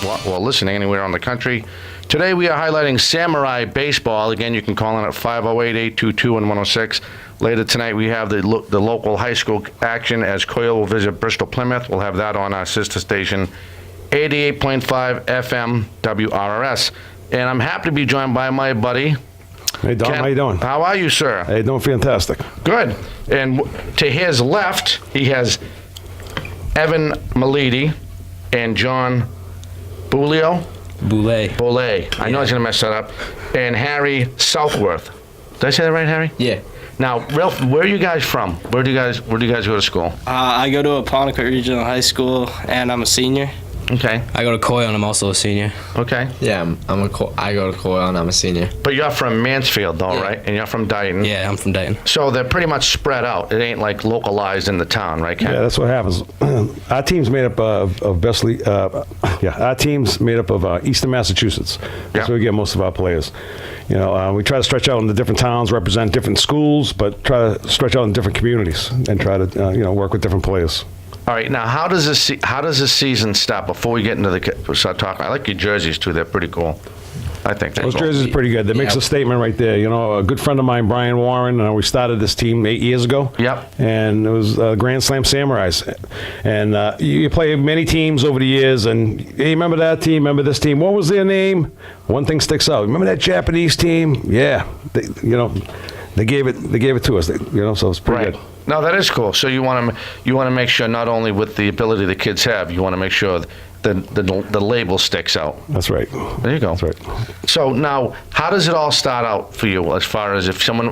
or listening anywhere on the country. Today we are highlighting Samurai Baseball. Again, you can call in at 508-822-106. Later tonight we have the local high school action as Coyle will visit Bristol Plymouth. We'll have that on our sister station, 88.5 FM WRRS. And I'm happy to be joined by my buddy. Hey, Don, how you doing? How are you, sir? Hey, doing fantastic. Good. And to his left, he has Evan Malidi and John Boulay. I know I was going to mess that up. And Harry Southworth. Did I say that right, Harry? Yeah. Now, Ralph, where are you guys from? Where do you guys go to school? I go to Apponequet Regional High School, and I'm a senior. Okay. I go to Coyle, and I'm also a senior. Okay. Yeah, I go to Coyle, and I'm a senior. But you're from Mansfield, though, Yeah. right? And you're from Dayton. Yeah, I'm from Dayton. So they're pretty much spread out. It ain't like localized in the town, right, Ken? Yeah, that's what happens. Our team's made up of our team's made up of Eastern Massachusetts. That's where we get most of our players. You know, we try to stretch out in the different towns, represent different schools, but try to stretch out in different communities and try to work with different players. All right, now how does this season start? Before we get into start talking, I like your jerseys too. They're pretty cool. I think they're Those cool. jerseys are pretty good. That makes a statement right there. You know, a good friend of mine, Brian Warren, we started this team 8 years ago. Yep. And it was Grand Slam Samurais. And you play many teams over the years, and hey, remember that team? Remember this team? What was their name? One thing sticks out. Remember that Japanese team? Yeah. They gave it to us. So it's pretty good. No, that is cool. So you want to make sure not only with the ability the kids have, you want to make sure the label sticks out. That's right. There you go. That's right. So now, how does it all start out for you as far as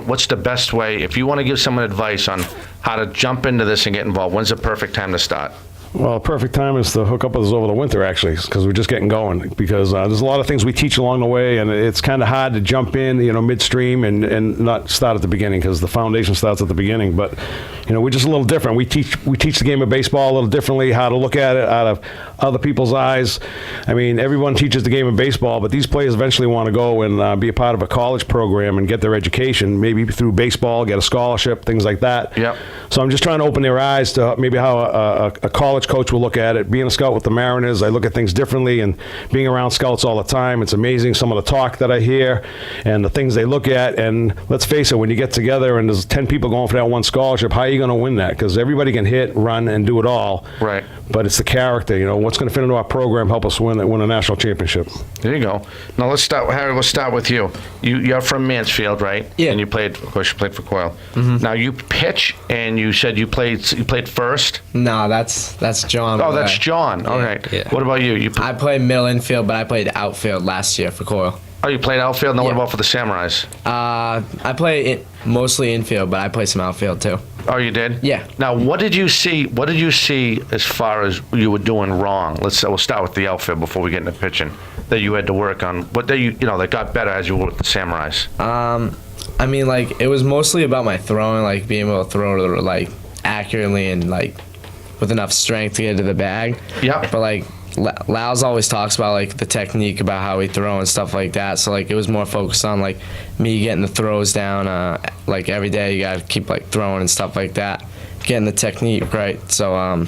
what's the best way, if you want to give someone advice on how to jump into this and get involved, when's the perfect time to start? Well, perfect time is to hook up with us over the winter, actually, because we're just getting going. Because there's a lot of things we teach along the way, and it's kind of hard to jump in, midstream and not start at the beginning, because the foundation starts at the beginning. But we're just a little different. We teach the game of baseball a little differently, how to look at it out of other people's eyes. I mean, everyone teaches the game of baseball, but these players eventually want to go and be a part of a college program and get their education, maybe through baseball, get a scholarship, things like that. Yep. So I'm just trying to open their eyes to maybe how a college coach will look at it. Being a scout with the Mariners, I look at things differently, and being around scouts all the time, it's amazing some of the talk that I hear and the things they look at. And let's face it, when you get together and there's 10 people going for that one scholarship, how are you going to win that? Because everybody can hit, run, and do it all. Right. But it's the character, what's going to fit into our program, help us win a national championship. There you go. Now Harry, let's start with you. You're from Mansfield, right? Yeah. And of course, you played for Coyle. Mm-hmm. Now you pitch, and you said you played first. No, that's John. Oh, that's John. All right. Yeah. What about you? I played middle infield, but I played outfield last year for Coyle. Oh, you played outfield. Now what Yeah. about for the Samurais? I play mostly infield, but I play some outfield too. Oh, you did? Yeah. Now, what did you see? What did you see as far as you were doing wrong? We'll start with the outfield before we get into pitching. That you had to work on. What that got better as you were with the Samurais. I mean, it was mostly about my throwing, being able to throw accurately and with enough strength to get to the bag. Yeah. But Lyles always talks about the technique about how we throw and stuff like that. So it was more focused on me getting the throws down. Every day you gotta keep throwing and stuff like that, getting the technique right. So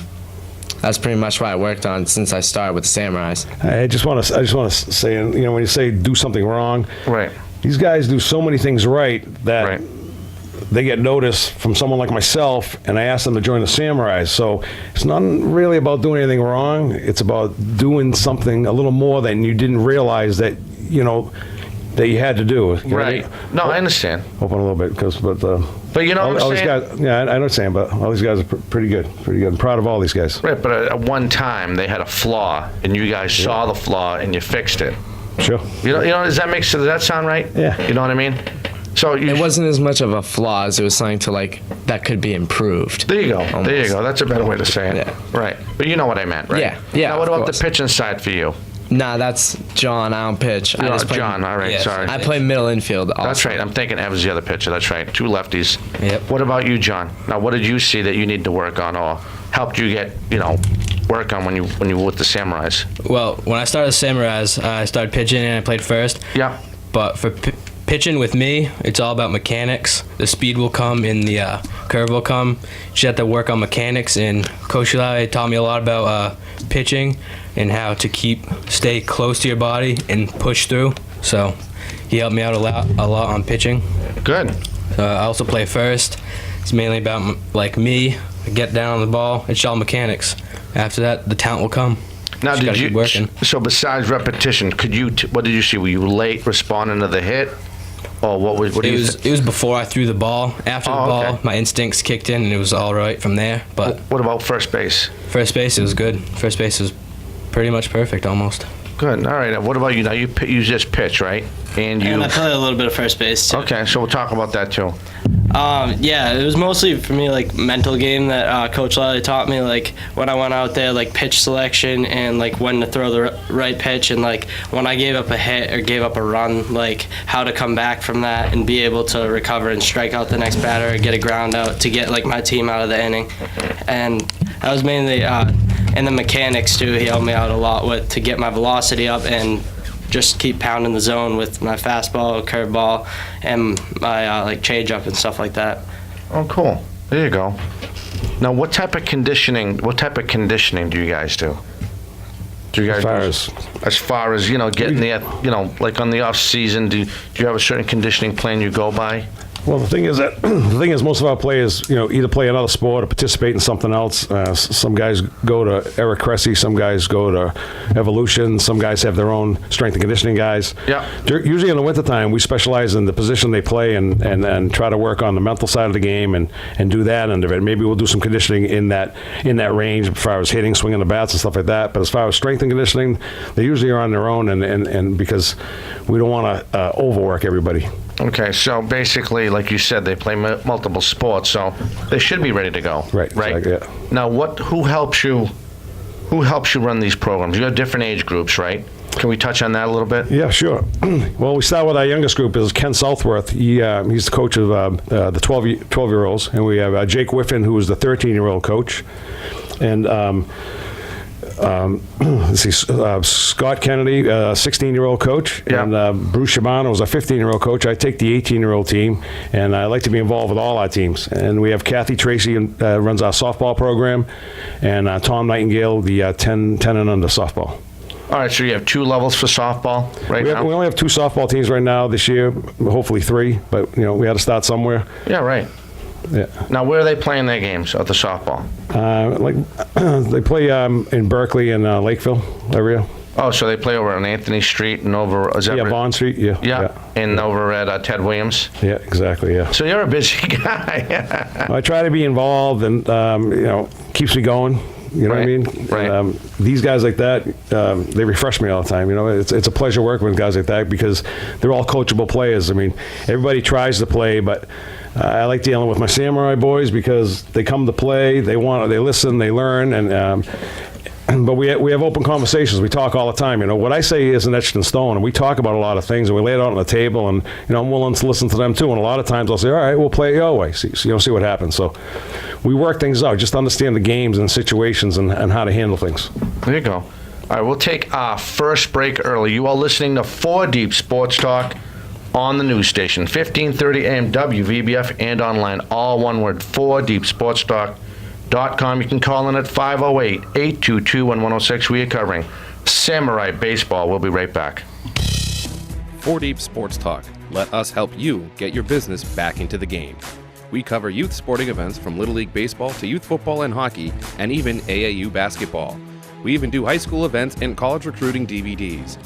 that's pretty much what I worked on since I started with the Samurais. I just want to say, when you say do something wrong, Right. These guys do so many things right that. Right. They get notice from someone like myself, and I ask them to join the Samurais. So it's not really about doing anything wrong. It's about doing something a little more than you didn't realize that that you had to do. Right. No, I understand. Open a little bit, But you know what I'm these saying? guys, yeah, I understand. But all these guys are pretty good. I'm proud of all these guys. Right, but at one time they had a flaw, and you guys saw the flaw and you fixed it. Sure. Does that sound right? Yeah. You know what I mean? So It wasn't as much of a flaw as it was something to that could be improved. There you go. Almost. There you go. That's a better way to say it. Yeah. Right. But you know what I meant, right? Yeah. Yeah, Now, what of about course. the pitching side for you? Nah, that's John. I don't pitch. I just play, John. All right. Yeah. Sorry. I play middle infield also. That's right. I'm thinking Evans the other pitcher. That's right. Two lefties. Yep. What about you, John? Now, what did you see that you need to work on, or helped you get work on when you were with the Samurais? Well, when I started Samurais, I started pitching and I played first. Yeah. But for pitching with me, it's all about mechanics. The speed will come and the curve will come. You just have to work on mechanics, and Coach Lalli taught me a lot about pitching and how to stay close to your body and push through. So he helped me out a lot on pitching. Good. I also play first. It's mainly about me, get down on the ball. It's all mechanics. After that, the talent will come. Now, Just gotta keep working. So besides repetition, what did you see? Were you late responding to the hit? Or what do you think? It was before I threw the ball. After the ball, okay. my instincts kicked in, and it was all right from there. But What about first base? first base, it was good. First base was pretty much perfect, almost. Good. All right. Now, what about you? Now, you just pitch, right? And I play a little bit of first base too. Okay, so we'll talk about that too. Yeah, it was mostly for me like mental game that Coach Lalli taught me. Like when I went out there, like pitch selection and like when to throw the right pitch, and like when I gave up a hit or gave up a run, like how to come back from that and be able to recover and strike out the next batter or get a ground out to get like my team out of the inning. And that was mainly and the mechanics too. He helped me out a lot with to get my velocity up and just keep pounding the zone with my fastball, curveball, and my like changeup and stuff like that. Oh, cool. There you go. Now, what type of conditioning do you guys do? Do you guys as far as getting the like on the off season? Do you have a certain conditioning plan you go by? Well, the thing is, most of our players, either play another sport or participate in something else. Some guys go to Eric Cressy, some guys go to Evolution, some guys have their own strength and conditioning guys. Yeah. Usually in the wintertime, we specialize in the position they play and try to work on the mental side of the game and do that end of it. Maybe we'll do some conditioning in that range as far as hitting, swinging the bats and stuff like that. But as far as strength and conditioning, they usually are on their own and because we don't want to overwork everybody. Okay, so basically, like you said, they play multiple sports, so they should be ready to go. Right. Exactly, yeah. Now, who helps you run these programs? You have different age groups, right? Can we touch on that a little bit? Yeah, sure. Well, we start with our youngest group is Ken Southworth. He's the coach of the 12-year-olds, and we have Jake Whiffen, who is the 13-year-old coach, and let's see, Scott Kennedy, 16-year-old coach, Yeah. and Bruce Shabano is a 15-year-old coach. I take the 18-year-old team, and I like to be involved with all our teams. And we have Kathy Tracy runs our softball program, and Tom Nightingale, the 10 and under softball. All right, so you have 2 levels for softball now? We only have 2 softball teams right now this year, hopefully 3, but we had to start somewhere. Yeah, right. Yeah. Now, where are they playing their games of the softball? They play in Berkeley and Lakeville area. Oh, so they play over on Anthony Street and over... Is that right? Bond Street, yeah. Yeah, and over at Ted Williams? Yeah, exactly, yeah. So you're a busy guy. I try to be involved and, keeps me going. You know what I mean? Right. These guys like that, they refresh me all the time. It's a pleasure working with guys like that because they're all coachable players. I mean, everybody tries to play, but I like dealing with my Samurai boys because they come to play, they listen, they learn, and but we have open conversations. We talk all the time. What I say isn't etched in stone, and we talk about a lot of things, and we lay it out on the table, and I'm willing to listen to them too. And a lot of times I'll say, all right, we'll play it your way. See what happens. So we work things out, just understand the games and situations and how to handle things. There you go. All right, we'll take our first break early. You are listening to 4 Deep Sports Talk on the news station, 1530 AM WVBF, and online, all one word, 4deepsportstalk.com. You can call in at 508-822-1106. We are covering Samurai Baseball. We'll be right back. 4 Deep Sports Talk. Let us help you get your business back into the game. We cover youth sporting events from Little League Baseball to youth football and hockey, and even AAU basketball. We even do high school events and college recruiting DVDs.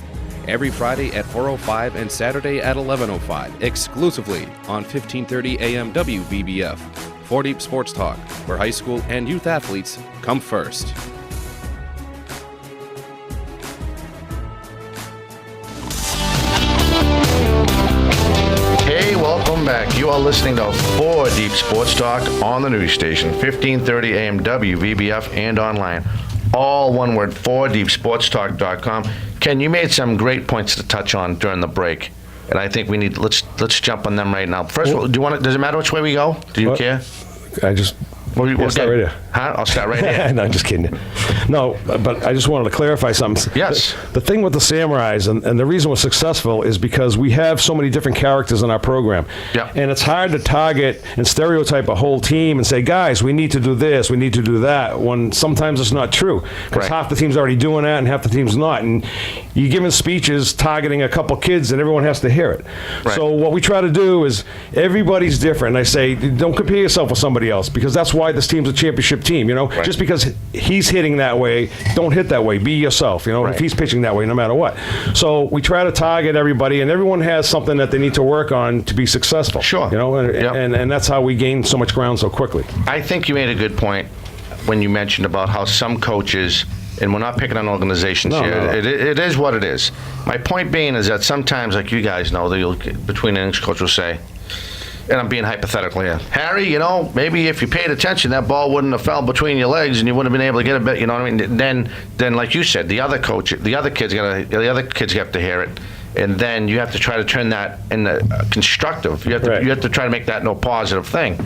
Every Friday at 4:05 and Saturday at 11:05, exclusively on 1530 AM WVBF. 4 Deep Sports Talk, where high school and youth athletes come first. Hey, welcome back. You are listening to 4 Deep Sports Talk on the news station, 1530 AM WVBF, and online. All one word, 4deepsportstalk.com. Ken, you made some great points to touch on during the break, and I think we need let's jump on them right now. First of all, does it matter which way we go? Do you care? I just We'll start right here. Huh? I'll start right here. No, I'm just kidding. No, but I just wanted to clarify something. Yes. The thing with the Samurais, and the reason we're successful is because we have so many different characters in our program. Yeah. And it's hard to target and stereotype a whole team and say, guys, we need to do this, we need to do that, when sometimes it's not true. Because Right. half the team's already doing that and half the team's not. And you're giving speeches targeting a couple kids and everyone has to hear it. Right. So what we try to do is everybody's different. And I say, don't compare yourself with somebody else, because that's why this team's a championship team. Right. Just because he's hitting that way, don't hit that way. Be yourself. Right. If he's pitching that way, no matter what. So we try to target everybody, and everyone has something that they need to work on to be successful. Sure. And, Yep. and that's how we gain so much ground so quickly. I think you made a good point when you mentioned about how some coaches, and we're not picking on organizations No, here. no. It is what it is. My point being is that sometimes, like you guys know, between innings, coach will say, and I'm being hypothetical here, Harry, maybe if you paid attention, that ball wouldn't have fell between your legs, and you wouldn't have been able to get a bit. You know what I mean? Then, like you said, the other kids have to hear it. And then you have to try to turn that into constructive. You have to try to make that no positive thing.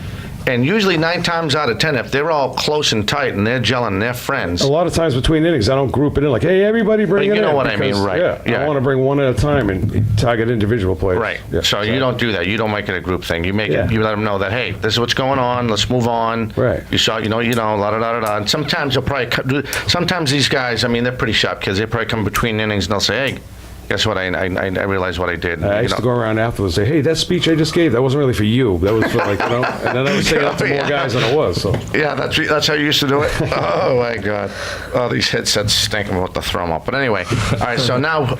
And usually 9 times out of 10, if they're all close and tight and they're gelling and they're friends. A lot of times between innings, I don't group it in like, hey, everybody bring it in. You know what I mean, because, right. Yeah. I want to bring one at a time and target individual players. Right. Yeah. So you don't do that. You don't make it a group thing. You make Yeah. it. You let them know that, hey, this is what's going on. Let's move on. Right. You saw, la da da da da. And sometimes they'll probably. Sometimes these guys, I mean, they're pretty sharp kids. They probably come between innings and they'll say, hey, guess what? I realized what I did. I used to go around afterwards and say, hey, that speech I just gave, that wasn't really for you. That was for and then I would say that to more guys than it was. So. Yeah, that's how you used to do it. Oh my God! Oh, these headsets stink. I'm about to throw them up. But anyway, all right. So now,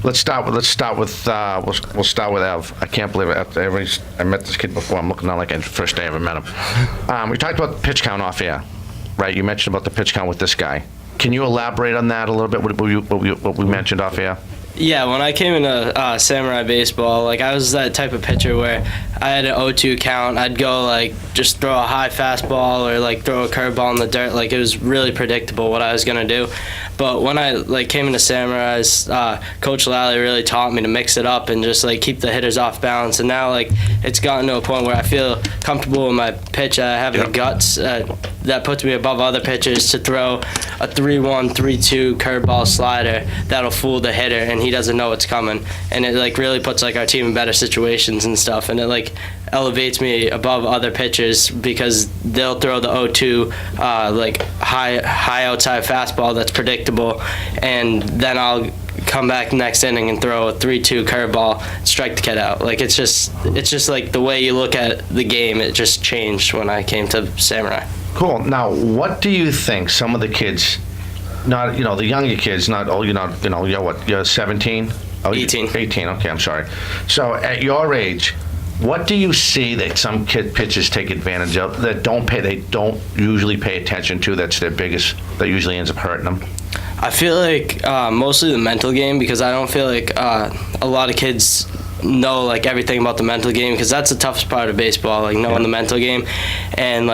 we'll start with Ev. I can't believe it. I met this kid before. I'm looking now like the first day I ever met him. We talked about the pitch count off air, right? You mentioned about the pitch count with this guy. Can you elaborate on that a little bit? What we mentioned off air. Yeah, when I came into Samurai baseball, I was that type of pitcher where I had an 0-2 count. I'd go just throw a high fastball or throw a curveball in the dirt. It was really predictable what I was gonna do. But when I came into Samurais, Coach Lalli really taught me to mix it up and just keep the hitters off balance. And now it's gotten to a point where I feel comfortable with my pitch. I have the guts that puts me above other pitchers to throw a 3-1, 3-2 curveball slider that'll fool the hitter and he doesn't know it's coming. And it really puts our team in better situations and stuff. And it elevates me above other pitchers because they'll throw the 0-2 high outside fastball that's predictable, and then I'll come back next inning and throw a 3-2 curveball, strike the kid out. It's just the way you look at the game. It just changed when I came to Samurai. Cool. Now, what do you think some of the kids, not the younger kids, not you're 17? Oh, 18. 18. Okay, I'm sorry. So at your age, what do you see that some kid pitchers take advantage of that they don't usually pay attention to? That's their biggest. That usually ends up hurting them. I feel mostly the mental game, because I don't feel a lot of kids know everything about the mental game, because that's the toughest part of baseball, knowing the mental game, and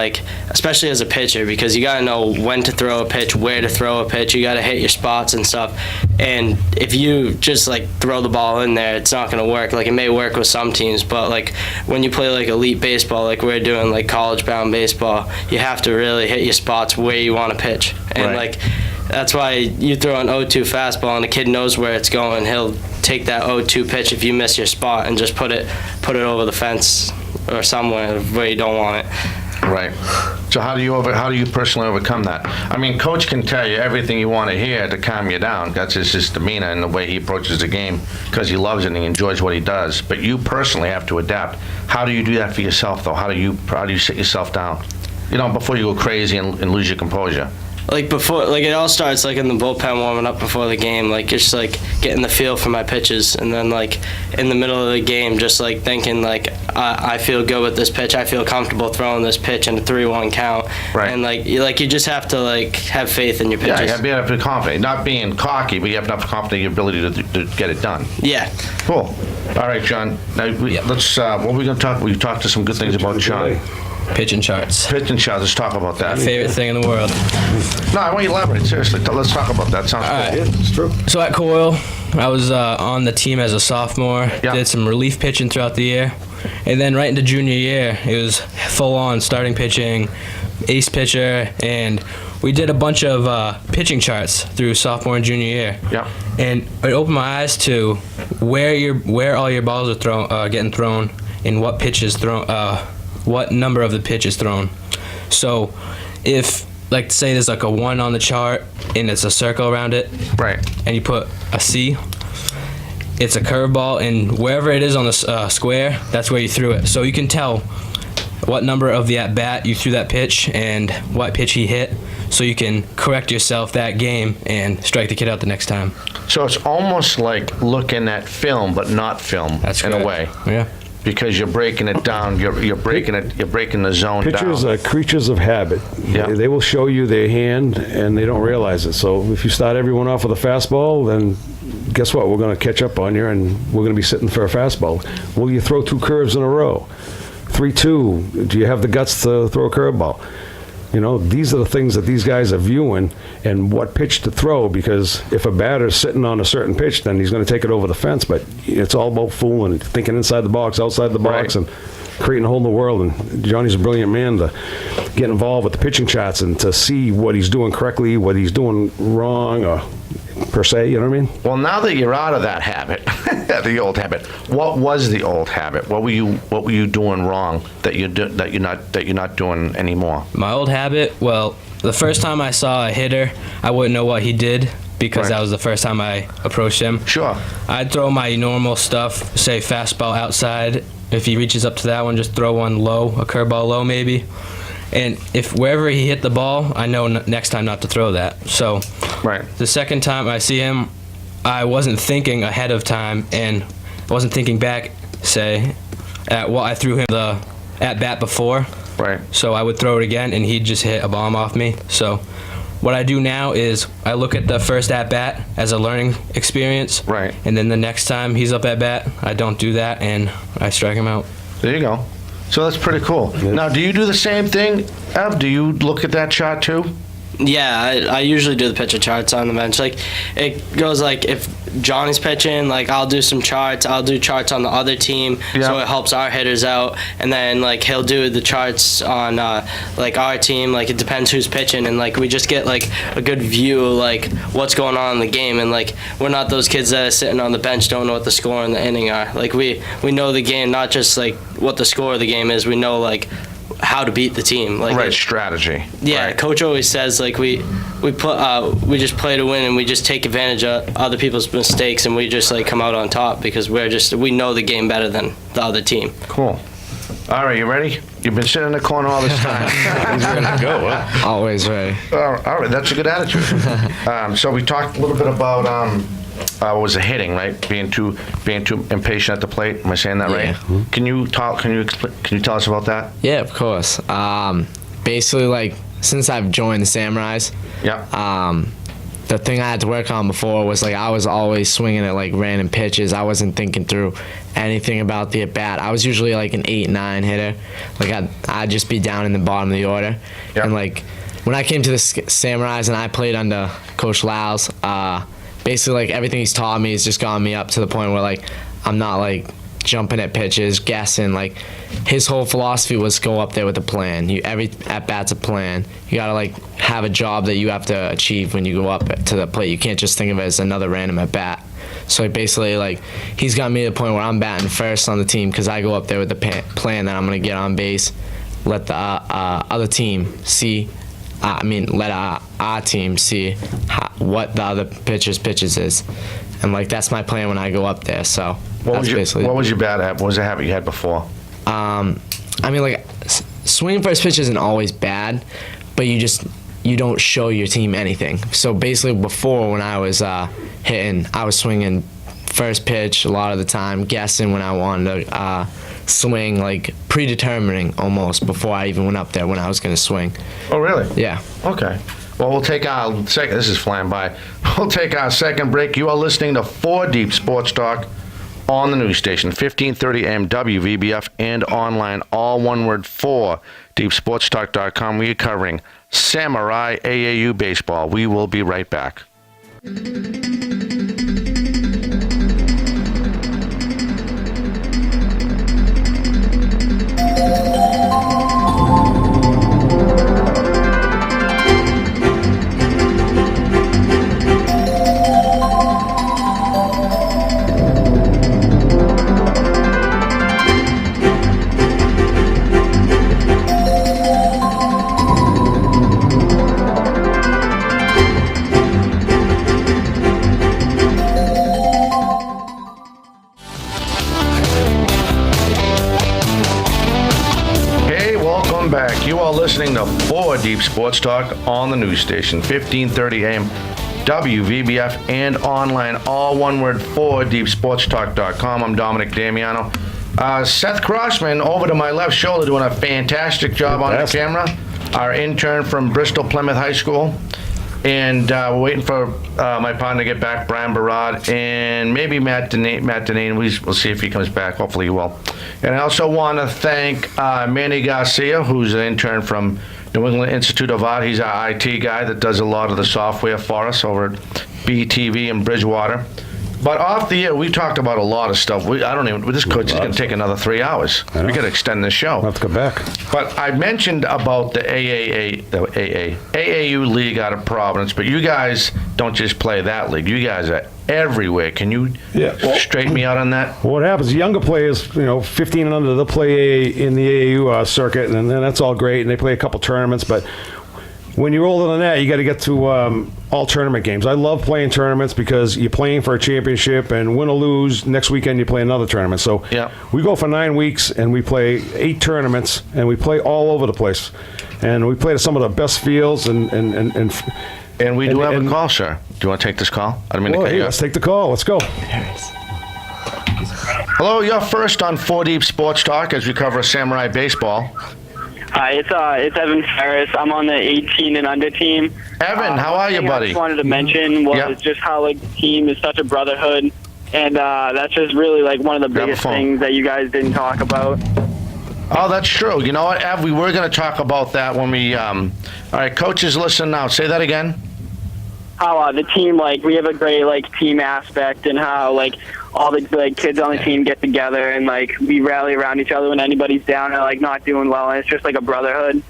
especially as a pitcher, because you got to know when to throw a pitch, where to throw a pitch, you got to hit your spots and stuff. And if you just throw the ball in there, it's not going to work. It may work with some teams, but when you play elite baseball, we're doing college bound baseball, you have to really hit your spots where you want to pitch. And right. That's why you throw an 0-2 fastball and the kid knows where it's going. He'll take that 0-2 pitch if you miss your spot and just put it over the fence or somewhere where you don't want it. Right. So how do you personally overcome that? I mean, coach can tell you everything you want to hear to calm you down. That's his demeanor and the way he approaches the game, because he loves it and he enjoys what he does. But you personally have to adapt. How do you do that for yourself, though? How do you sit yourself down? Before you go crazy and lose your composure. Before, it all starts in the bullpen warming up before the game, just getting the feel for my pitches, and then in the middle of the game, just thinking I feel good with this pitch, I feel comfortable throwing this pitch in a 3-1 count, right. And you just have to have faith in your pitches. Yeah, you have to be confident, not being cocky, but you have to have confidence in your ability to get it done. Yeah. Cool. All right, John. Now let's. What are we going to talk? We talked to some good things about John. Pitching charts. Pitching charts. Let's talk about that. My favorite thing in the world. No, I want you to elaborate. Seriously, let's talk about that. Sounds All good. right. It's true. So at Coyle, I was on the team as a sophomore. Yeah. Did some relief pitching throughout the year. And then right into junior year, it was full on starting pitching, ace pitcher, and we did a bunch of pitching charts through sophomore and junior year. Yeah. And it opened my eyes to where all your balls are getting thrown, and what pitch is thrown, what number of the pitch is thrown. So, if like say there's like a 1 on the chart and it's a circle around it, Right. and you put a C, it's a curveball, and wherever it is on the square, that's where you threw it. So you can tell what number of the at-bat you threw that pitch and what pitch he hit, so you can correct yourself that game and strike the kid out the next time. So it's almost like looking at film, but not film That's in correct. a way. Yeah. Because you're breaking it down, you're breaking the zone Pitchers down. are creatures of habit. Yeah. They will show you their hand, and they don't realize it. So if you start everyone off with a fastball, then guess what? We're going to catch up on you, and we're going to be sitting for a fastball. Will you throw 2 curves in a row? 3-2. Do you have the guts to throw a curveball? You know, these are the things that these guys are viewing and what pitch to throw, because if a batter's sitting on a certain pitch, then he's going to take it over the fence. But it's all about fooling, thinking inside the box, outside the box, Right. and creating a hole in the world. And Johnny's a brilliant man to get involved with the pitching charts and to see what he's doing correctly, what he's doing wrong, or per se, you know what I mean? Well, now that you're out of that habit, the old habit, what was the old habit? What were you doing wrong that you're not doing anymore? My old habit, well, the first time I saw a hitter, I wouldn't know what he did because Right. that was the first time I approached him. Sure. I'd throw my normal stuff, say fastball outside. If he reaches up to that one, just throw one low, a curveball low maybe. And if wherever he hit the ball, I know next time not to throw that. So Right. the second time I see him, I wasn't thinking ahead of time, and I wasn't thinking back, say, at what I threw him the at bat before. Right. So I would throw it again, and he'd just hit a bomb off me. So what I do now is I look at the first at bat as a learning experience. Right. And then the next time he's up at bat, I don't do that, and I strike him out. There you go. So that's pretty cool. Now, do you do the same thing, Ev? Do you look at that chart too? Yeah, I usually do the pitcher charts on the bench. Like, it goes like if Johnny's pitching, like I'll do some charts. I'll do charts on the other team, Yeah. so it helps our hitters out. And then like he'll do the charts on like our team. Like it depends who's pitching, and like we just get like a good view of like what's going on in the game. And like we're not those kids that are sitting on the bench don't know what the score and the inning are. Like we know the game, not just like what the score of the game is. We know like how to beat the team. Like Right, strategy. yeah, Right. Coach always says like we just play to win, and we just take advantage of other people's mistakes, and we just like come out on top because we know the game better than the other team. Cool. All right, you ready? You've been sitting in the corner all this time. He's ready to go, huh? Always ready. All right, that's a good attitude. So we talked a little bit about what was the hitting, right? Being too impatient at the plate. Am I saying that Yeah. right? Can you tell us about that? Yeah, of course. Basically, like since I've joined the Samurais, Yeah. the thing I had to work on before was like I was always swinging at like random pitches. I wasn't thinking through anything about the at bat. I was usually like an 8-9 hitter. Like I'd just be down in the bottom of the order. Yep. And like when I came to the Samurais and I played under Coach Lalli, basically like everything he's taught me has just gotten me up to the point where like I'm not like jumping at pitches, guessing. Like his whole philosophy was go up there with a plan. Every at bat's a plan. You gotta like have a job that you have to achieve when you go up to the plate. You can't just think of it as another random at bat. So like, basically like he's got me to the point where I'm batting first on the team because I go up there with the plan that I'm gonna get on base, let the other team see. Let our team see what the other pitches is, and like that's my plan when I go up there. So What basically. was your bad habit? What was the habit you had before? Swinging first pitch isn't always bad, but you don't show your team anything. So basically, before when I was hitting, I was swinging first pitch a lot of the time, guessing when I wanted to swing, like predetermining almost before I even went up there when I was going to swing. Oh, really? Yeah. Okay. Well, we'll take our second. This is flying by. We'll take our second break. You are listening to 4 Deep Sports Talk on the news station, 1530 AM WVBF, and online, all one word, 4deepsportstalk.com. We are covering Samurai AAU baseball. We will be right back. Sports Talk on the news station, 1530 AM, WVBF, and online, all one word, 4deepsportstalk.com. I'm Dominic Damiano. Seth Crossman, over to my left shoulder, doing a fantastic job on the camera. Our intern from Bristol Plymouth High School. And we're waiting for my partner to get back, Brian Barad, and maybe Matt Deneen. We'll see if he comes back. Hopefully he will. And I also want to thank Manny Garcia, who's an intern from New England Institute of Art. He's our IT guy that does a lot of the software for us over at BTV in Bridgewater. But off the air, we talked about a lot of stuff. This coach is going to take another 3 hours. We got to extend this show. I'll have to come back. But I mentioned about the AAU league out of Providence, but you guys don't just play that league. You guys are everywhere. Can you straighten me out on that? Well, what happens, younger players, 15 and under, they'll play in the AAU circuit, and then that's all great, and they play a couple tournaments, but when you're older than that, you got to get to all tournament games. I love playing tournaments because you're playing for a championship, and win or lose, next weekend you play another tournament. So we go for 9 weeks, and we play 8 tournaments, and we play all over the place. And we play to some of the best fields. And we do have a call, sir. Do you want to take this call? I don't mean to cut you off. Let's take the call. Let's go. Hello, you're first on 4 Deep Sports Talk as we cover Samurai baseball. Hi, it's Evan Ferris. I'm on the 18 and under team. Evan, how are you, buddy? I just wanted to mention was just how the team is such a brotherhood, and that's just really one of the biggest things that you guys didn't talk about. Oh, that's true. You know what, Ev? We were going to talk about that when we. All right, coaches, listen now. Say that again. How the team, we have a great team aspect, and how all the kids on the team get together and we rally around each other when anybody's down or not doing well, and it's just a brotherhood.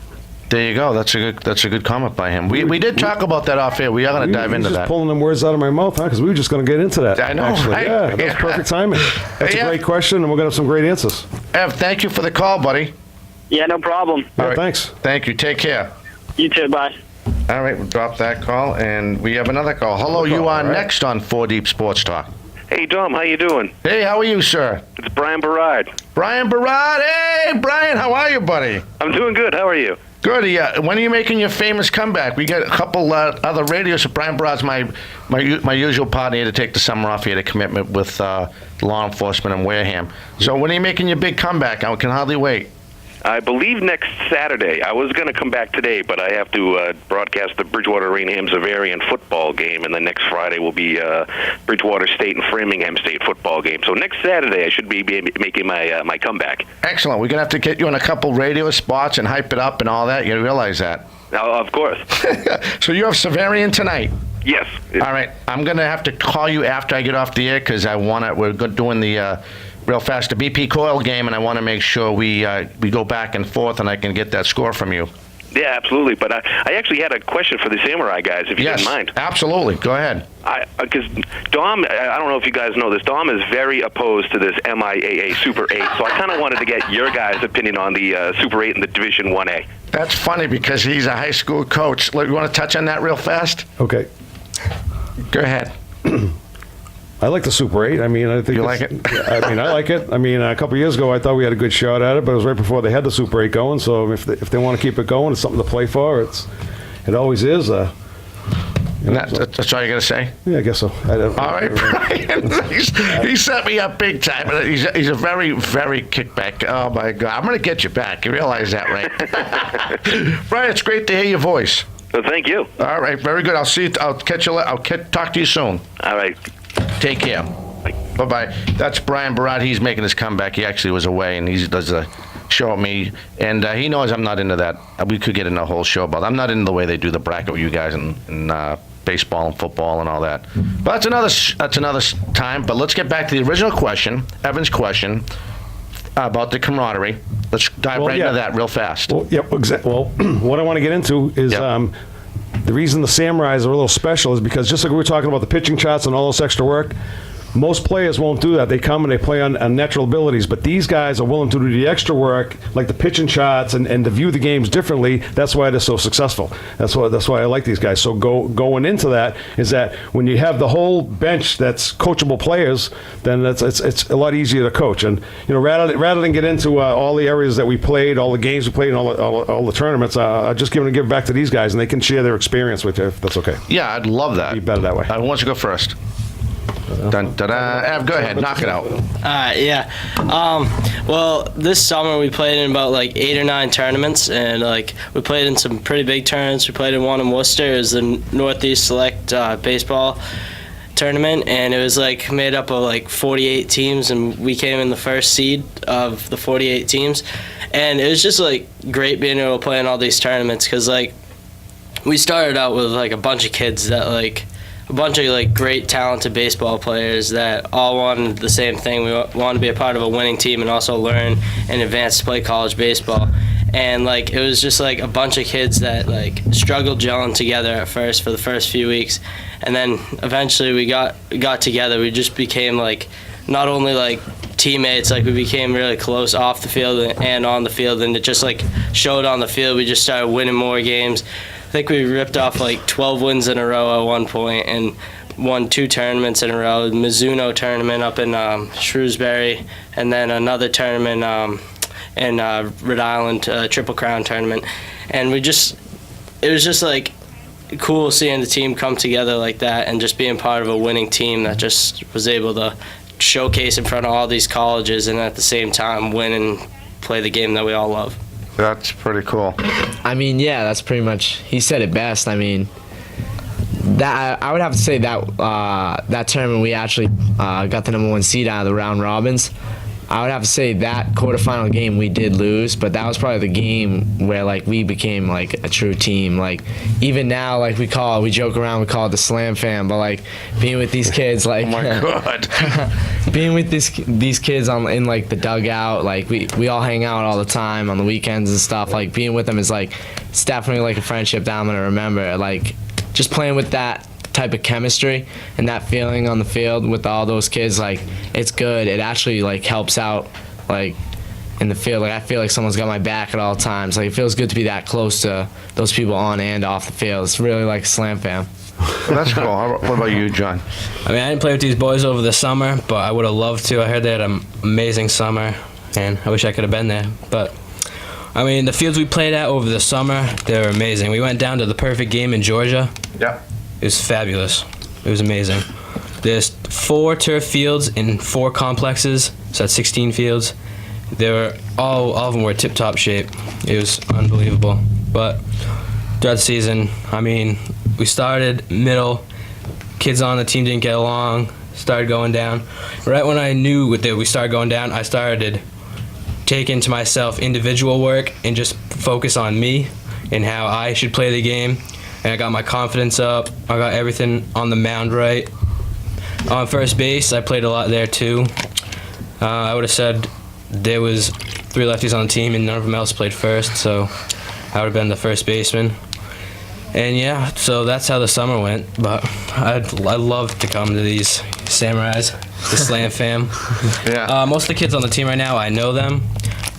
There you go. That's a good comment by him. We did talk about that off air. We are going to dive into that. Just pulling them words out of my mouth, huh? Because we were just going to get into that. I know, actually. right? Yeah, that was perfect timing. That's a great question, and we're going to have some great answers. Ev, thank you for the call, buddy. Yeah, no problem. All right, thanks. Thank you. Take care. You too. Bye. All right, we'll drop that call, and we have another call. Hello, you are next on 4 Deep Sports Talk. Hey, Dom, how you doing? Hey, how are you, sir? It's Brian Barad. Brian Barad. Hey, Brian, how are you, buddy? I'm doing good. How are you? Good. When are you making your famous comeback? We got a couple other radios. So Brian Barad's my usual partner here to take the summer off. He had a commitment with law enforcement in Wareham. So when are you making your big comeback? I can hardly wait. I believe next Saturday. I was going to come back today, but I have to broadcast the Bridgewater Rainham Zavarian football game, and then next Friday will be Bridgewater State and Framingham State football game. So next Saturday I should be making my comeback. Excellent. We're going to have to get you on a couple radio spots and hype it up and all that. You realize that? Of course. So you have Zavarian tonight? Yes. All right. I'm going to have to call you after I get off the air because we're doing the real fast, the BP Coil game, and I want to make sure we go back and forth, and I can get that score from you. Yeah, absolutely. But I actually had a question for the Samurai guys, if you didn't mind. Absolutely. Go ahead. Because Dom, I don't know if you guys know this, Dom is very opposed to this MIAA Super 8, so I kind of wanted to get your guys' opinion on the Super 8 and the Division 1A. That's funny because he's a high school coach. You want to touch on that real fast? Okay. Go ahead. I like the Super 8. I mean, I think you like it. I like it. I mean, a couple of years ago, I thought we had a good shot at it, but it was right before they had the Super 8 going. So if they want to keep it going, it's something to play for. It always is. That's all you got to say? Yeah, I guess so. All right, Brian. He set me up big time. He's a very, very kickback. Oh, my God. I'm going to get you back. You realize that, right? Brian, it's great to hear your voice. Well, thank you. All right, very good. I'll see you. I'll catch you. Talk to you soon. All right. Take care. Bye-bye. That's Brian Barad. He's making his comeback. He actually was away, and he does a show at me. And he knows I'm not into that. We could get into a whole show about that. I'm not into the way they do the bracket with you guys and baseball and football and all that. But that's another time. But let's get back to the original question, Evan's question, about the camaraderie. Let's dive into that real fast. Well, Well, what I want to get into is the reason the Samurais are a little special is because just like we were talking about the pitching charts and all this extra work, Most players won't do that. They come and they play on natural abilities, but these guys are willing to do the extra work, like the pitching charts and to view the games differently. That's why they're so successful. That's why I like these guys. So going into that is that when you have the whole bench that's coachable players, then it's a lot easier to coach. And rather than get into all the areas that we played, all the games we played, and all the tournaments, I just give back to these guys, and they can share their experience with you if that's okay. Yeah, I'd love that. Be better that way. Who wants to go first? Dun, da, da. Av, go ahead, knock it out. Yeah. Well, this summer we played in about like 8 or 9 tournaments, and like we played in some pretty big tournaments. We played in one in Worcester. It was the Northeast Select baseball tournament, and it was like made up of like 48 teams, and we came in the first seed of the 48 teams. And it was just like great being able to play in all these tournaments, because like we started out with like a bunch of kids that like a bunch of like great talented baseball players that all wanted the same thing. We wanted to be a part of a winning team and also learn and advance to play college baseball. And like it was just like a bunch of kids that like struggled gelling together at first for the first few weeks, and then eventually we got together. We just became like not only like teammates, like we became really close off the field and on the field, and it just like showed on the field. We just started winning more games. I think we ripped off like 12 wins in a row at one point and won 2 tournaments in a row. The Mizuno tournament up in Shrewsbury, and then another tournament in Rhode Island, Triple Crown tournament. And it was just like cool seeing the team come together like that and just being part of a winning team that just was able to showcase in front of all these colleges and at the same time win and play the game that we all love. That's pretty cool. I mean, yeah, that's pretty much. He said it best. I mean, that I would have to say that that tournament we actually got the #1 seed out of the round robins. I would have to say that quarterfinal game we did lose, but that was probably the game where like we became like a true team. Like even now, like we joke around, we call it the Slam Fam, but like being with these kids, like Oh my God. being with these kids in like the dugout, like we all hang out all the time on the weekends and stuff. Like being with them is like it's definitely like a friendship that I'm gonna remember. Like just playing with that type of chemistry and that feeling on the field with all those kids, like it's good. It actually like helps out like in the field. Like I feel like someone's got my back at all times. Like it feels good to be that close to those people on and off the field. It's really like a Slam Fam. That's cool. What about you, John? I mean, I didn't play with these boys over the summer, but I would have loved to. I heard they had an amazing summer, and I wish I could have been there. But I mean, the fields we played at over the summer, they were amazing. We went down to the Perfect Game in Georgia. Yeah. It was fabulous. It was amazing. There's 4 turf fields in 4 complexes, so that's 16 fields. They were all of them were tip-top shape. It was unbelievable. But throughout the season, I mean, we started middle. Kids on the team didn't get along. Started going down. Right when I knew that we started going down, I started taking to myself individual work and just focus on me and how I should play the game. And I got my confidence up. I got everything on the mound right. On first base, I played a lot there too. I would have said there was 3 lefties on the team and none of them else played first, so I would have been the first baseman. And yeah, so that's how the summer went. But I'd love to come to these Samurais, the Slam Fam. Yeah. Most of the kids on the team right now, I know them,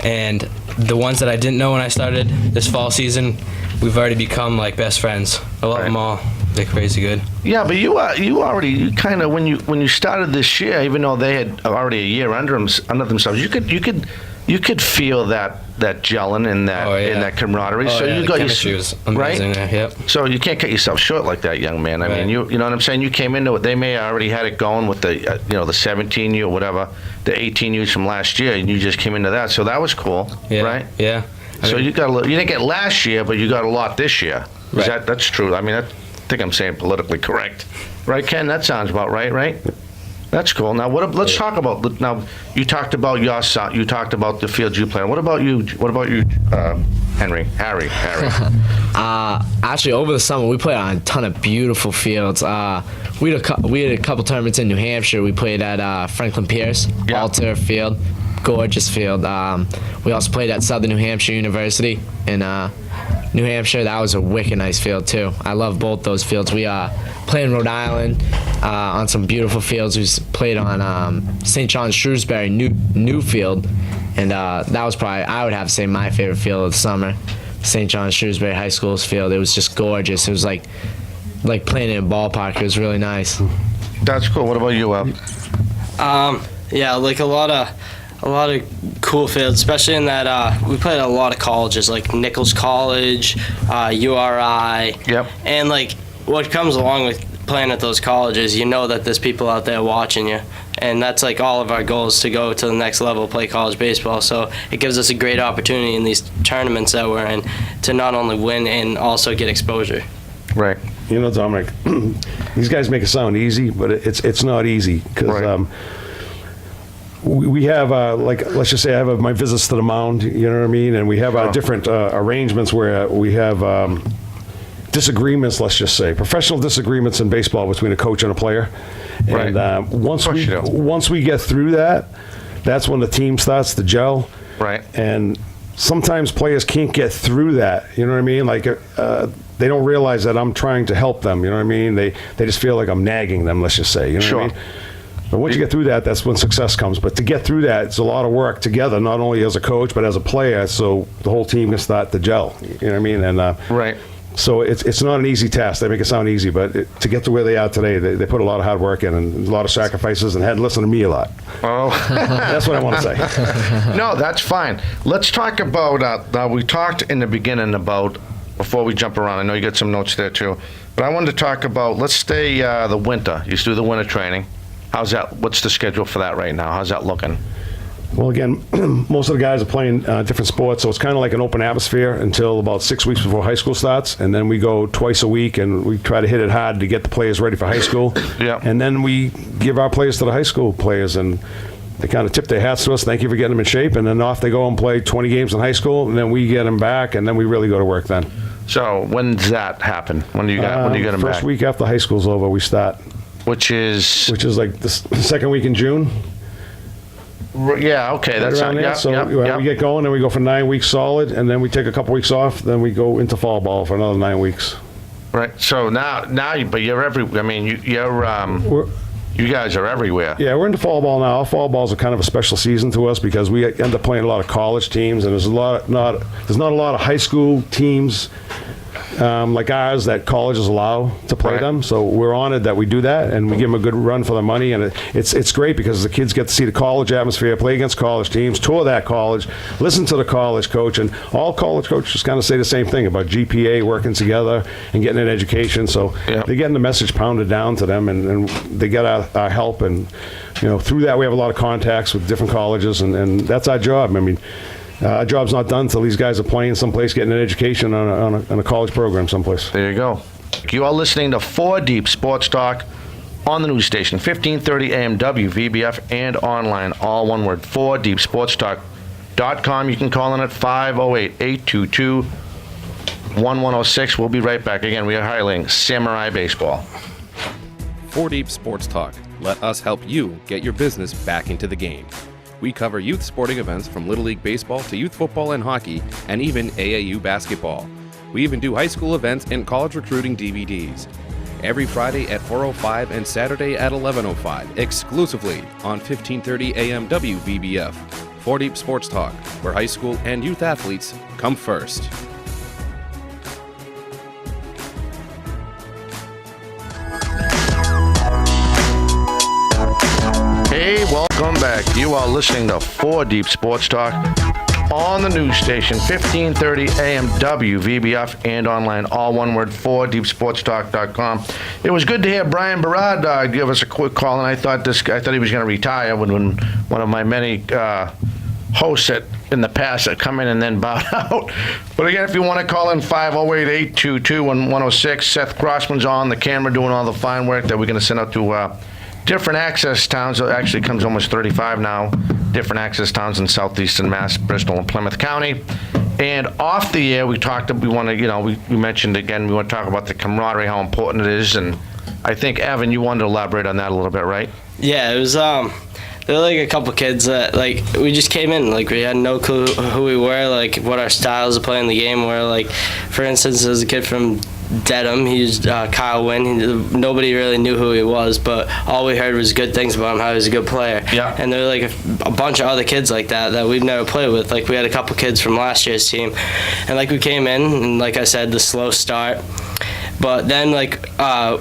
and the ones that I didn't know when I started this fall season, we've already become like best friends. I love them all. They're crazy good. Yeah, but you already kind of when you started this year, even though they had already a year under themselves, you could feel that gelling and that camaraderie. So you the got chemistry was amazing there. Yep. So you can't cut yourself short like that, young man. I mean, you know what I'm saying. You came into it. They may have already had it going with the the 17U or whatever, the 18Us from last year, and you just came into that. So that was cool, Yeah. right? Yeah. So you got a little, you didn't get last year, but you got a lot this year. Right. That's true. I mean, I think I'm saying politically correct, right, Ken? That sounds about right, right? That's cool. Now, let's talk about. Now, you talked about your son. You talked about the fields you play on. What about you? What about you, Harry? Actually, over the summer, we played on a ton of beautiful fields. We had a couple tournaments in New Hampshire. We played at Franklin Pierce, Yeah. all turf field, gorgeous field. We also played at Southern New Hampshire University in New Hampshire, that was a wicked nice field too. I love both those fields. We played in Rhode Island on some beautiful fields. We played on St. John's Shrewsbury new field, and that was probably, I would have to say, my favorite field of the summer. St. John's Shrewsbury High School's field. It was just gorgeous. It was like playing in a ballpark. It was really nice. That's cool. What about you, Ab? Yeah, like a lot of cool fields, especially in that we played at a lot of colleges, like Nichols College, URI. Yep. And like what comes along with playing at those colleges, you know that there's people out there watching you, and that's like all of our goals, to go to the next level, play college baseball. So it gives us a great opportunity in these tournaments that we're in to not only win and also get exposure. Right. You know, Dominic, these guys make it sound easy, but it's not easy, because Right. we have, let's just say I have my visits to the mound, you know what I mean? And we have different arrangements where we have disagreements, let's just say, professional disagreements in baseball between a coach and a player. Right. And once Of course you do. once we get through that, that's when the team starts to gel. Right. And sometimes players can't get through that, you know what I mean? Like, they don't realize that I'm trying to help them, you know what I mean? They just feel like I'm nagging them, let's just say, you know Sure. what I mean? But once you get through that, that's when success comes. But to get through that, it's a lot of work together, not only as a coach, but as a player, so the whole team can start to gel, you know what I mean? And Right. so it's not an easy task. They make it sound easy, but to get to where they are today, they put a lot of hard work in and a lot of sacrifices, and had to listen to me a lot. Oh. That's what I want to say. No, that's fine. Let's talk about, we talked in the beginning about, before we jump around, I know you got some notes there too, but I wanted to talk about, let's stay the winter. You do the winter training. How's that? What's the schedule for that right now? How's that looking? Well, again, most of the guys are playing different sports, so it's kind of like an open atmosphere until about 6 weeks before high school starts, and then we go twice a week, and we try to hit it hard to get the players ready for high school. Yeah. And then we give our players to the high school players, and they kind of tip their hats to us. Thank you for getting them in shape, and then off they go and play 20 games in high school, and then we get them back, and then we really go to work then. So when does that happen? When do you get them back? First week after high school's over, we start, Which is like the second week in June. yeah, okay. That's Around there. yeah, So yeah, we yeah. get going, and we go for 9 weeks solid, and then we take a couple weeks off. Then we go into fall ball for another 9 weeks. Right. So now, but you're I mean, you guys are everywhere. Yeah, we're into fall ball now. Fall balls are kind of a special season to us because we end up playing a lot of college teams, and there's not a lot of high school teams like ours that colleges allow to play Right. them. So we're honored that we do that, and we give them a good run for their money. And it's great because the kids get to see the college atmosphere, play against college teams, tour that college, listen to the college coach, and all college coaches kind of say the same thing about GPA, working together and getting an education. So Yeah. they're getting the message pounded down to them, and they get our help. And through that, we have a lot of contacts with different colleges, and that's our job. I mean, our job's not done until these guys are playing someplace, getting an education on a college program someplace. There you go. You are listening to 4 Deep Sports Talk on the news station, 1530 AM WVBF, and online, all one word, 4deepsportstalk.com. You can call in at 508-822-1106. We'll be right back. Again, we are highlighting Samurai Baseball. 4 Deep Sports Talk. Let us help you get your business back into the game. We cover youth sporting events from Little League Baseball to youth football and hockey, and even AAU basketball. We even do high school events and college recruiting DVDs. Every Friday at 4:05 and Saturday at 11:05, exclusively on 1530 AM WVBF. 4 Deep Sports Talk, where high school and youth athletes come first. Hey, welcome back. You are listening to 4 Deep Sports Talk on the news station, 1530 AM WVBF, and online, all one word, 4deepsportstalk.com. It was good to hear Brian Barad give us a quick call, and I thought he was going to retire when one of my many hosts in the past that come in and then bowed out. But again, if you want to call in, 508-822-1106. Seth Crossman's on the camera doing all the fine work that we're going to send out to different access towns. It actually comes almost 35 now. Different access towns in southeastern Mass, Bristol, and Plymouth County. And off the air, we mentioned again, we want to talk about the camaraderie, how important it is. And I think, Evan, you wanted to elaborate on that a little bit, right? Yeah, it was There were like a couple kids that like we just came in, like we had no clue who we were, like what our styles of playing the game were. Like for instance, there's a kid from Dedham. He's Kyle Wynn. Nobody really knew who he was, but all we heard was good things about him, how he was a good player. Yeah. And there were like a bunch of other kids like that we've never played with. Like we had a couple kids from last year's team, and like we came in, and like I said, the slow start. But then like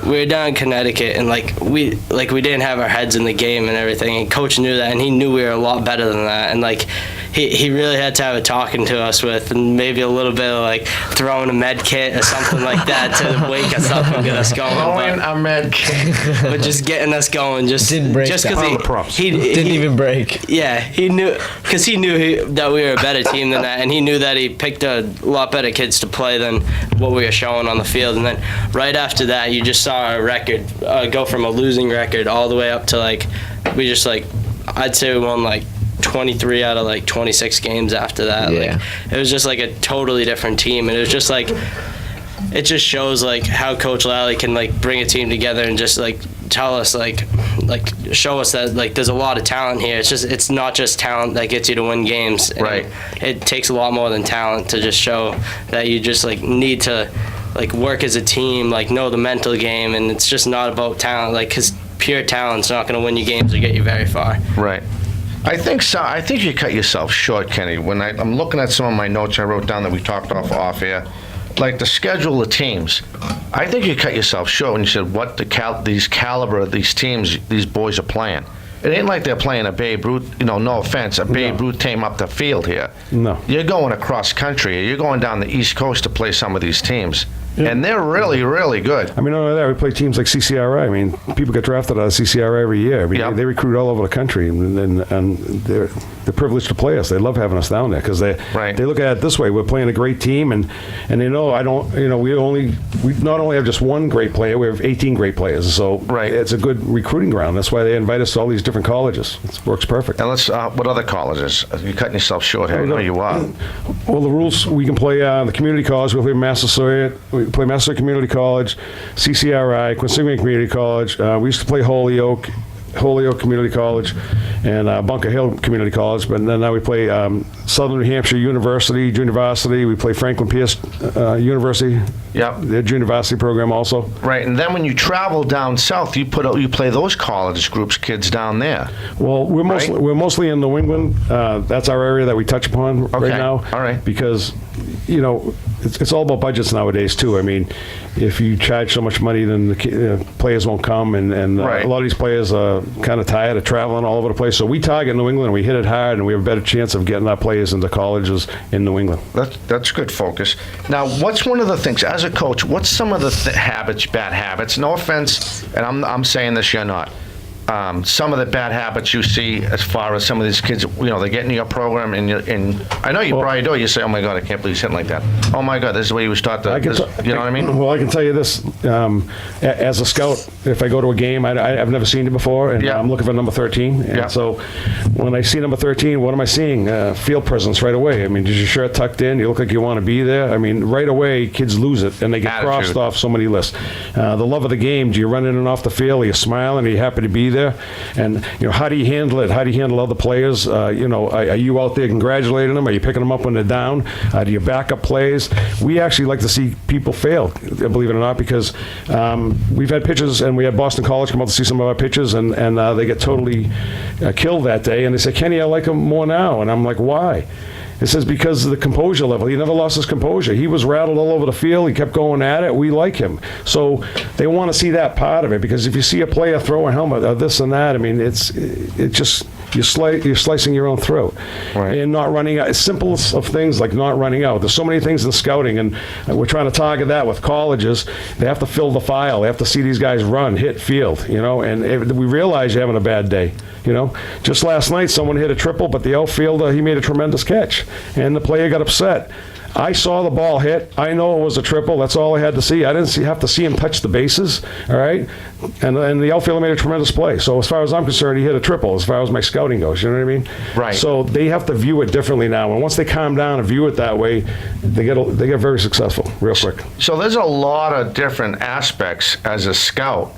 we were down in Connecticut, and like we didn't have our heads in the game and everything, and coach knew that, and he knew we were a lot better than that, and like he really had to have a talking to us with, and maybe a little bit of like throwing a med kit or something like that to wake us up and get us going. Throwing a med kit. But just getting us going, just Didn't break just that. because he Didn't even break. yeah, he knew, because he knew that we were a better team than that, and he knew that he picked a lot better kids to play than what we were showing on the field. And then right after that, you just saw our record go from a losing record all the way up to like, we just like, I'd say we won like 23 out of like 26 games after that. Yeah. Like, it was just like a totally different team, and it was just like, it just shows like how Coach Lalli can like bring a team together and just like tell us like show us that like there's a lot of talent here. It's not just talent that gets you to win games. And Right. it takes a lot more than talent to just show that you just like need to like work as a team, like know the mental game, and it's just not about talent. Like, because pure talent's not going to win you games or get you very far. Right. I think so. I think you cut yourself short, Kenny. When I'm looking at some of my notes I wrote down that we talked off air, like the schedule of teams, I think you cut yourself short when you said what these caliber of these teams these boys are playing. It ain't like they're playing a Babe Ruth, no offense, a Babe Ruth team up the field here. No. You're going across country. You're going down the East Coast to play some of these teams. And they're really, really good. I mean, not only that, we play teams like CCRI. I mean, people get drafted out of CCRI every year. I mean, Yep. they recruit all over the country, and they're privileged to play us. They love having us down there because they look at it this way: we're playing a great team, and they know we not only have just one great player, we have 18 great players. So it's a good recruiting ground. That's why they invite us to all these different colleges. It works perfect. And let's what other colleges? You're cutting yourself short here. I know you are. Well, the rules, we can play the community college. We play Massasoit. We play Massasoit Community College, CCRI, Quinsigamond Community College. We used to play Holyoke Community College, and Bunker Hill Community College. But then now we play Southern New Hampshire University, Junior Varsity. We play Franklin Pierce University. Yep. Their Junior Varsity program also. Right, and then when you travel down south, you play those college groups, kids down there. Well, we're mostly in New England. That's our area that we touch upon right now. All right. Because it's all about budgets nowadays too. I mean, if you charge so much money, then the players won't come, and Right. a lot of these players are kind of tired of traveling all over the place. So we target New England, we hit it hard, and we have a better chance of getting our players into colleges in New England. That's good focus. Now, what's one of the things, as a coach, what's some of the bad habits? No offense, and I'm saying this, you're not. Some of the bad habits you see as far as some of these kids, they get into your program, and I know you probably do. You say, "Oh my God, I can't believe he's hitting like that." Oh my God, this is the way you start to. You know what I mean? Well, I can tell you this: as a scout, if I go to a game, I've never seen it before, and I'm looking for number 13. And so, when I see number 13, what am I seeing? Field presence right away. I mean, is your shirt tucked in? You look like you want to be there. I mean, right away, kids lose it, and they get crossed off so many lists. The love of the game. Do you run in and off the field? Are you smiling? Are you happy to be there? And how do you handle it? How do you handle other players? Are you out there congratulating them? Are you picking them up when they're down? Do you back up plays? We actually like to see people fail, believe it or not, because we've had pitchers, and we had Boston College come out to see some of our pitchers, and they get totally killed that day, and they say, "Kenny, I like him more now," and I'm like, "Why?" It says because of the composure level. He never lost his composure. He was rattled all over the field. He kept going at it. We like him. So they want to see that part of it, because if you see a player throw a helmet or this and that, I mean, you're slicing your own throat. Right. And not running out. It's simple of things like not running out. There's so many things in scouting, and we're trying to target that with colleges. They have to fill the file. They have to see these guys run, hit field, and we realize you're having a bad day. Just last night, someone hit a triple, but the outfielder, he made a tremendous catch, and the player got upset. I saw the ball hit. I know it was a triple. That's all I had to see. I didn't have to see him touch the bases, all right? And the outfielder made a tremendous play. So as far as I'm concerned, he hit a triple as far as my scouting goes. You know what I mean? Right. So they have to view it differently now. And once they calm down and view it that way, they get very successful real quick. So there's a lot of different aspects as a scout.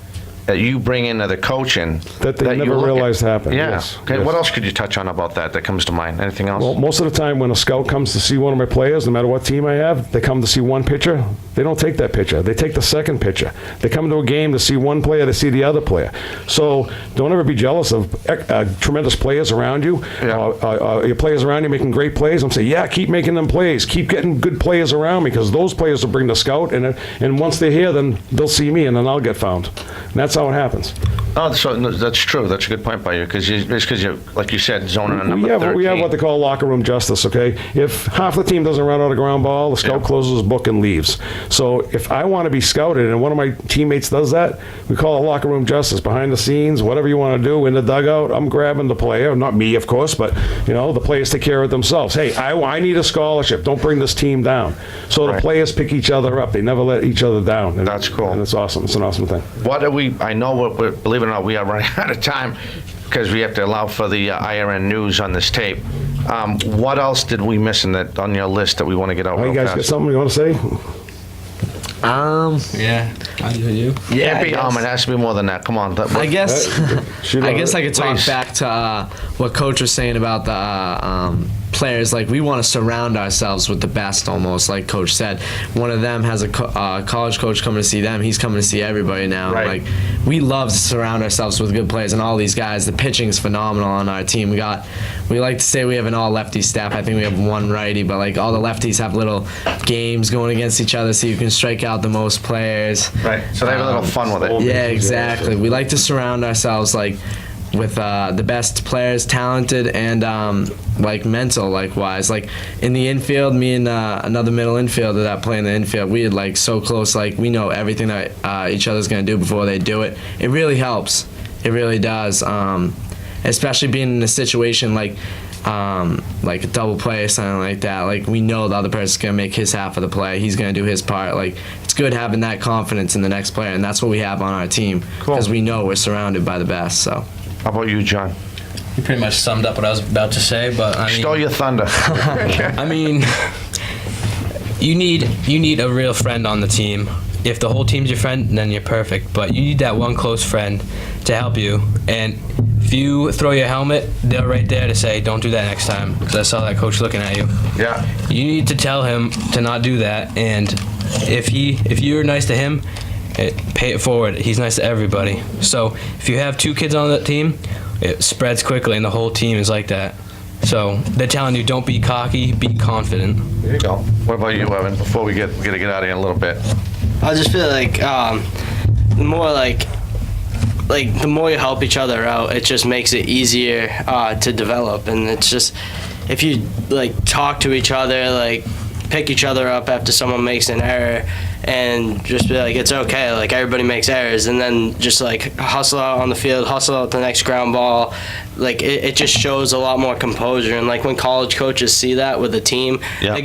that you bring into the coaching That they you never look at? realized happened, Yeah. yes, Okay. yes. What else could you touch on about that comes to mind? Anything else? Well, most of the time when a scout comes to see one of my players, no matter what team I have, they come to see one pitcher. They don't take that pitcher. They take the second pitcher. They come to a game to see one player, to see the other player. So don't ever be jealous of tremendous players around you. Yeah. Your players around you making great plays. I'm saying, yeah, keep making them plays. Keep getting good players around me, because those players will bring the scout, and once they're here, then they'll see me, and then I'll get found. And that's how it happens. Oh, so that's true. That's a good point by you, because you, like you said, zoning on number 13. We have what they call locker room justice, okay? If half the team doesn't run out a ground ball, the scout closes his book and leaves. So if I want to be scouted and one of my teammates does that, we call it locker room justice. Behind the scenes, whatever you want to do in the dugout, I'm grabbing the player. Not me, of course, but, the players take care of themselves. Hey, I need a scholarship. Don't bring this team down. So the Right. players pick each other up. They never let each other down. And That's cool. And it's awesome. It's an awesome thing. I know, believe it or not, we are running out of time because we have to allow for the IRN news on this tape. What else did we miss on your list that we want to get out Oh, real you guys fast? got something you want to say? Yeah. I do you. Can't be, I guess. it has to be more than that. Come on. I guess Shoot I on guess it. I could talk Please. back to what Coach was saying about the players. Like, we want to surround ourselves with the best, almost, like Coach said. One of them has a college coach coming to see them. He's coming to see everybody now. Right. Like, we love to surround ourselves with good players, and all these guys. The pitching is phenomenal on our team. We like to say we have an all lefty staff. I think we have one righty, but like all the lefties have little games going against each other, so you can strike out the most players. Right. So they have a little fun with it. Yeah, exactly. We like to surround ourselves with the best players, talented and like mental, wise. Like in the infield, me and another middle infielder that play in the infield, we had so close. Like, we know everything that each other's gonna do before they do it. It really helps. It really does. Especially being in a situation like a double play or something like that. Like, we know the other person's gonna make his half of the play. He's gonna do his part. Like, it's good having that confidence in the next player, and that's what we have on our team, Cool. because we know we're surrounded by the best. So. How about you, John? You pretty much summed up what I was about to say, but I mean, Stole your thunder. I mean, you need a real friend on the team. If the whole team's your friend, then you're perfect. But you need that one close friend to help you. And if you throw your helmet, they're right there to say, "Don't do that next time," because I saw that coach looking at you. Yeah. You need to tell him to not do that. And if you're nice to him, pay it forward. He's nice to everybody. So if you have two kids on the team, it spreads quickly, and the whole team is like that. So they're telling you, don't be cocky, be confident. There you go. What about you, Evan? Before we gotta get out of here in a little bit. I just feel like the more the more you help each other out, it just makes it easier to develop. And it's just, if you talk to each other, pick each other up after someone makes an error, and just be like, it's okay, everybody makes errors, and then just hustle out on the field, hustle out the next ground ball. It just shows a lot more composure. And when college coaches see that with a team, Yeah. they're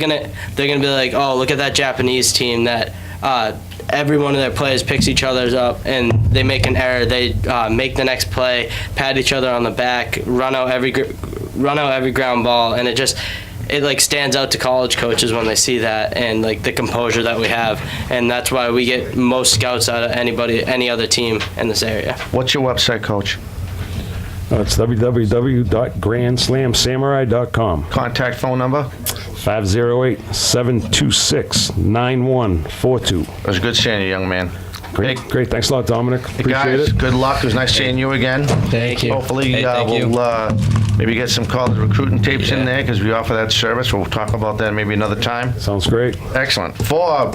gonna be like, oh, look at that Japanese team that every one of their players picks each other's up, and they make an error, they make the next play, pat each other on the back, run out every ground ball, and it stands out to college coaches when they see that, and the composure that we have. And that's why we get most scouts out of any other team in this area. What's your website, Coach? It's www.grandslamsamurai.com. Contact phone number? 508-726-9142. It was good seeing you, young man. Great. Thanks a lot, Dominic. Hey, Appreciate guys, it. good luck. It was nice seeing you again. Thank you. Hopefully, Hey, thank you. we'll maybe get some college recruiting tapes in Yeah. there, because we offer that service. We'll talk about that maybe another time. Sounds great. Excellent. For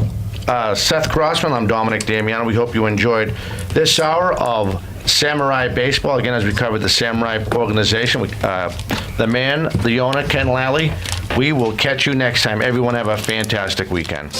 Seth Crossman, I'm Dominic Damiano. We hope you enjoyed this hour of Samurai Baseball. Again, as we covered the Samurai organization, the man, the owner, Ken Lalli. We will catch you next time. Everyone have a fantastic weekend.